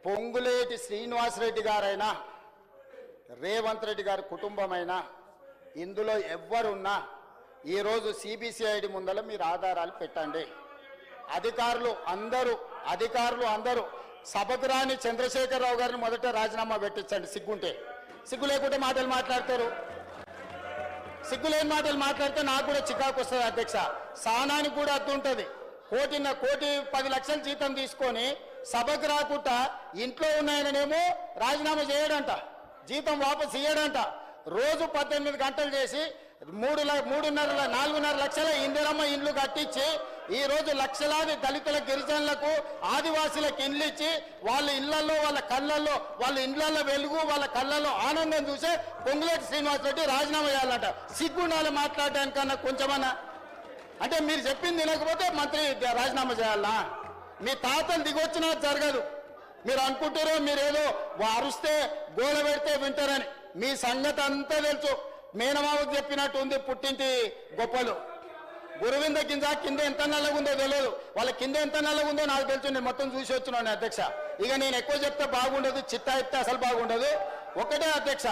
పొంగులేటి శ్రీనివాసరెడ్డి గారైనా రేవంత్ రెడ్డి గారి కుటుంబమైనా ఇందులో ఎవ్వరున్నా ఈరోజు సిబిసిఐడి ముందల మీరు ఆధారాలు పెట్టండి. అధికారులు అందరూ సభకు రాని చంద్రశేఖరరావు గారిని మొదట రాజీనామా పెట్టించండి. సిగ్గు లేకుంటే మాటలు మాట్లాడతారు. సిగ్గులేని మాటలు మాట్లాడితే నాకు కూడా చికాకు వస్తుంది అధ్యక్ష. సహనానికి కూడా అర్థం ఉంటుంది. కోటి 10 లక్షల జీతం తీసుకొని సభకు రాకుండా ఇంట్లో ఉన్నాయననేమో రాజీనామా చేయడంట, జీతం వాపసు ఇయ్యడంట. రోజు 18 గంటలు చేసి 4.5 లక్షల ఇందిరమ్మ ఇండ్లు కట్టించి ఈ రోజు లక్షలాది దళితుల గిరిజనులకు ఆదివాసులకు ఇండ్లు ఇచ్చి వాళ్ళ ఇళ్లలో వాళ్ళ ఇండ్లలో వెలుగు వాళ్ళ కళ్ళల్లో ఆనందం చూసే పొంగులేటి శ్రీనివాసరెడ్డి రాజీనామా చేయాలంట. సిగ్గుండాలి మాట్లాడడానికన్నా కొంచెమన్నా. అంటే మీరు చెప్పింది తినకపోతే మంత్రి రాజీనామా చేయాలనా? మీ తాతలు దిగొచ్చినా జరగదు. మీరు అనుకుంటారో మీరేదో అరుస్తే గోల పెడితే వింటారని. మీ సంగతి అంతా తెలుసు. మేనమావకు చెప్పినట్టు ఉంది పుట్టింటి గొప్పలు. గురువింద కింద ఎంత నల్లగుందో తెలియదు. వాళ్ళ కింద ఎంత నల్లగుందో నాకు తెలుసు. నేను మొత్తం చూసి వచ్చినాను అధ్యక్ష. ఇక నేను ఎక్కువ చెప్తే బాగుండదు, చిట్టా చెప్తే అసలు బాగుండదు. ఒకటే అధ్యక్ష,